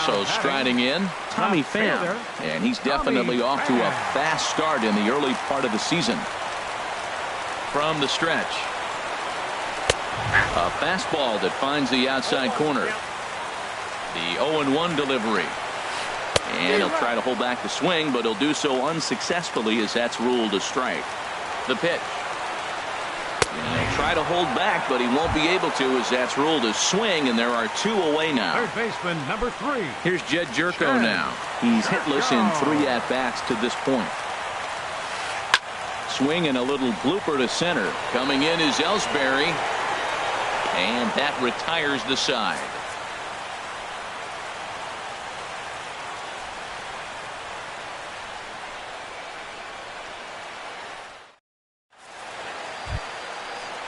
So striding in, Tommy Pham. And he's definitely off to a fast start in the early part of the season. From the stretch. A fastball that finds the outside corner. The 0-1 delivery. And he'll try to hold back the swing, but he'll do so unsuccessfully as that's ruled a strike. The pitch. And he'll try to hold back, but he won't be able to, as that's ruled a swing, and there are 2 away now. Third baseman, number 3. Here's Jed Jerko now. He's hitless in 3 at-bats to this point. Swing and a little blooper to center. Coming in is Ellsbury, and that retires the side.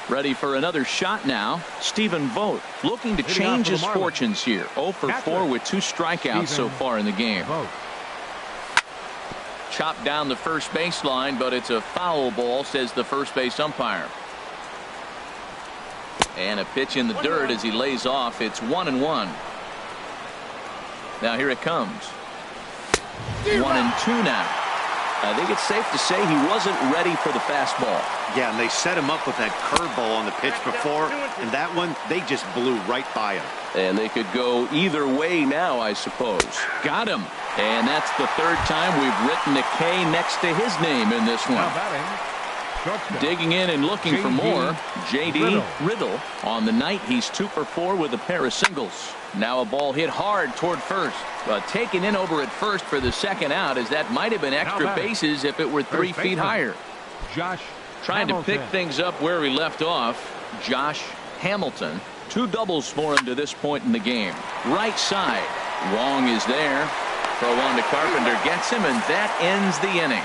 Ready for another shot now. Stephen Vogt looking to change his fortunes here. 0 for 4 with 2 strikeouts so far in the game. Chopped down the first baseline, but it's a foul ball, says the first base umpire. And a pitch in the dirt as he lays off. It's 1-1. Now here it comes. 1-2 now. I think it's safe to say he wasn't ready for the fastball. Yeah, and they set him up with that curveball on the pitch before, and that one, they just blew right by him. And they could go either way now, I suppose. Got him. And that's the 3rd time we've written a K next to his name in this one. Digging in and looking for more, J.D. Riddle. On the night, he's 2 for 4 with a pair of singles. Now a ball hit hard toward first, but taken in over at first for the 2nd out, as that might have been extra bases if it were 3 feet higher. Trying to pick things up where he left off. Josh Hamilton. 2 doubles for him to this point in the game. Right side. Wong is there. Throw on to Carpenter gets him, and that ends the inning.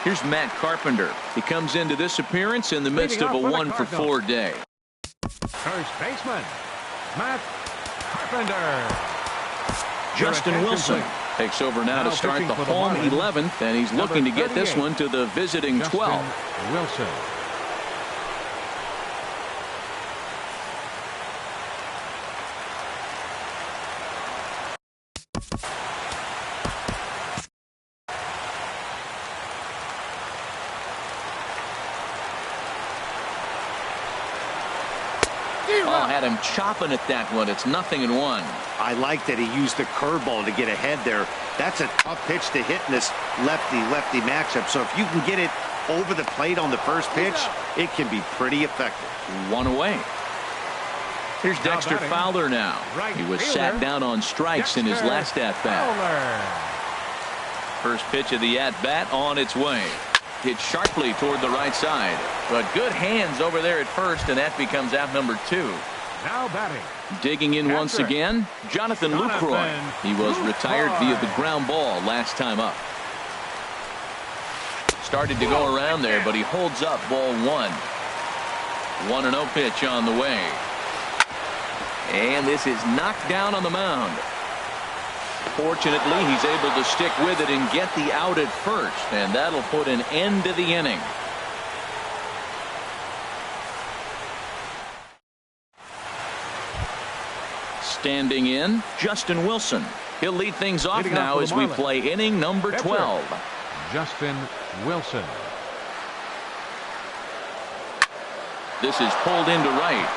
Here's Matt Carpenter. He comes into this appearance in the midst of a 1 for 4 day. First baseman, Matt Carpenter. Justin Wilson takes over now to start the home 11th, and he's looking to get this one to the visiting 12. Wilson. Oh, had him chopping at that one. It's 0-1. I like that he used the curveball to get ahead there. That's a tough pitch to hit in this lefty-lefty matchup. So if you can get it over the plate on the first pitch, it can be pretty effective. 1 away. Here's Dexter Fowler now. He was sat down on strikes in his last at-bat. First pitch of the at-bat on its way. Hit sharply toward the right side, but good hands over there at first, and that becomes out number 2. Now batting. Digging in once again, Jonathan Lucroy. He was retired via the ground ball last time up. Started to go around there, but he holds up ball 1. 1-0 pitch on the way. And this is knocked down on the mound. Fortunately, he's able to stick with it and get the out at first, and that'll put an end to the inning. Standing in, Justin Wilson. He'll lead things off now as we play inning number 12. Justin Wilson. This is pulled into right,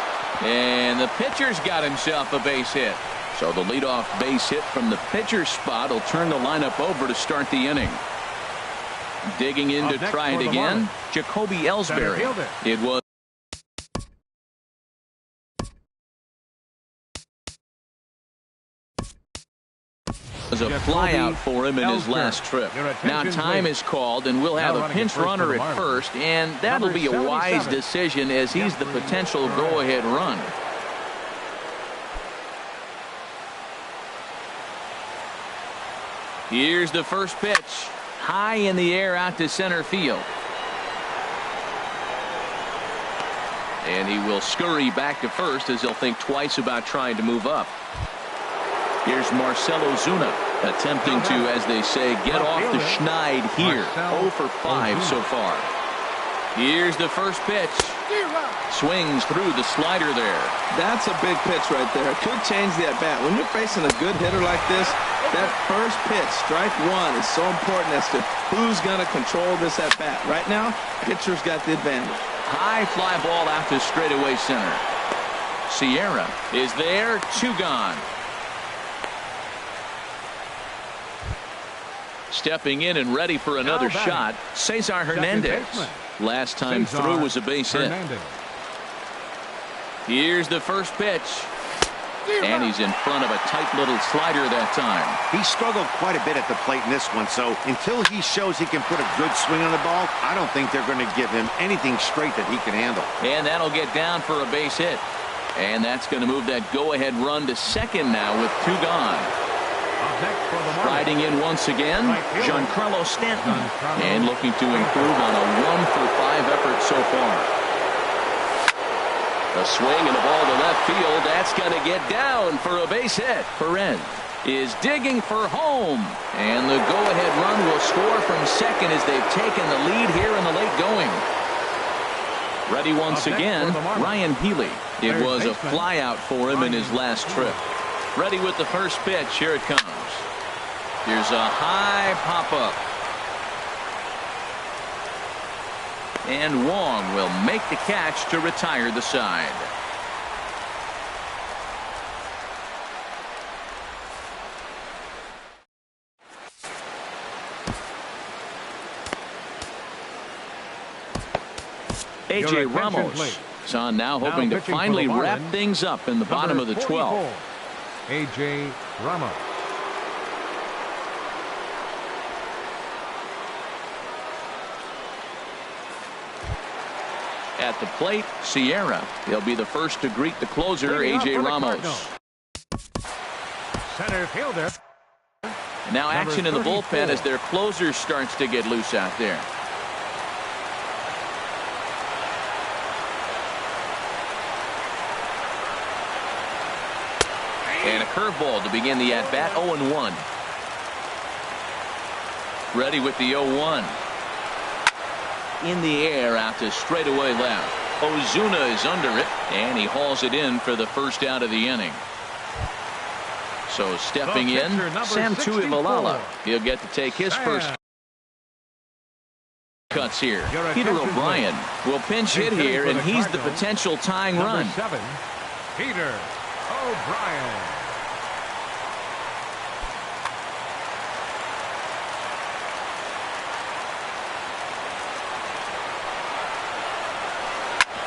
and the pitcher's got himself a base hit. So the leadoff base hit from the pitcher's spot will turn the lineup over to start the inning. Digging in to try it again, Jacoby Ellsbury. It was a flyout for him in his last trip. Now time is called, and we'll have a pinch runner at first, and that'll be a wise decision as he's the potential go-ahead run. Here's the first pitch. High in the air out to center field. And he will scurry back to first as he'll think twice about trying to move up. Here's Marcell Ozuna attempting to, as they say, get off the schneid here. 0 for 5 so far. Here's the first pitch. Swings through the slider there. That's a big pitch right there. It could change the at-bat. When you're facing a good hitter like this, that first pitch, strike 1, is so important as to who's going to control this at-bat. Right now, pitcher's got the advantage. High fly ball out to straightaway center. Sierra is there, 2 gone. Stepping in and ready for another shot, Cesar Hernandez. Last time through was a base hit. Here's the first pitch. And he's in front of a tight little slider that time. He struggled quite a bit at the plate in this one, so until he shows he can put a good swing on the ball, I don't think they're going to give him anything straight that he can handle. And that'll get down for a base hit. And that's going to move that go-ahead run to second now with 2 gone. Riding in once again, Giancarlo Stanton. And looking to improve on a 1-for-5 effort so far. A swing and a ball to left field. That's going to get down for a base hit. Perez is digging for home. And the go-ahead run will score from second as they've taken the lead here in the late going. Ready once again, Ryan Healy. It was a flyout for him in his last trip. Ready with the first pitch. Here it comes. Here's a high pop-up. And Wong will make the catch to retire the side. A.J. Ramos is on now, hoping to finally wrap things up in the bottom of the 12th. A.J. Ramos. At the plate, Sierra. He'll be the first to greet the closer, A.J. Ramos. Center fielder. Now action in the bullpen as their closer starts to get loose out there. And a curveball to begin the at-bat, 0-1. Ready with the 0-1. In the air out to straightaway left. Ozuna is under it, and he hauls it in for the first out of the inning. So stepping in, Sam Tuivalala. He'll get to take his first cuts here. Peter O'Brien will pinch hit here, and he's the potential tying run. 7, Peter O'Brien.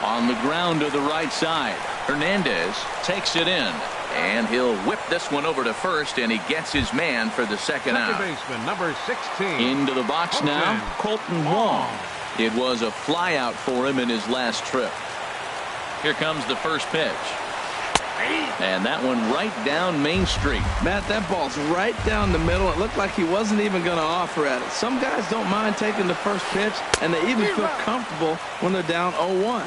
On the ground to the right side, Hernandez takes it in, and he'll whip this one over to first, and he gets his man for the second out. Baseman, number 16. Into the box now, Colton Wong. It was a flyout for him in his last trip. Here comes the first pitch. And that one right down Main Street. Matt, that ball's right down the middle. It looked like he wasn't even going to offer at it. Some guys don't mind taking the first pitch, and they even feel comfortable when they're down 0-1.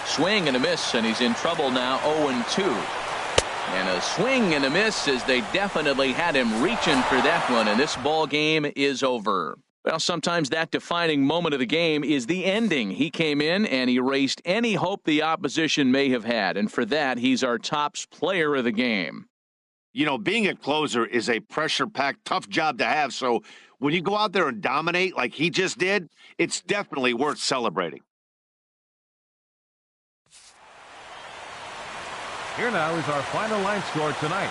Swing and a miss, and he's in trouble now, 0-2. And a swing and a miss as they definitely had him reaching for that one, and this ball game is over. Well, sometimes that defining moment of the game is the ending. He came in and erased any hope the opposition may have had, and for that, he's our top player of the game. You know, being a closer is a pressure-packed, tough job to have, so when you go out there and dominate like he just did, it's definitely worth celebrating. Here now is our final line score tonight.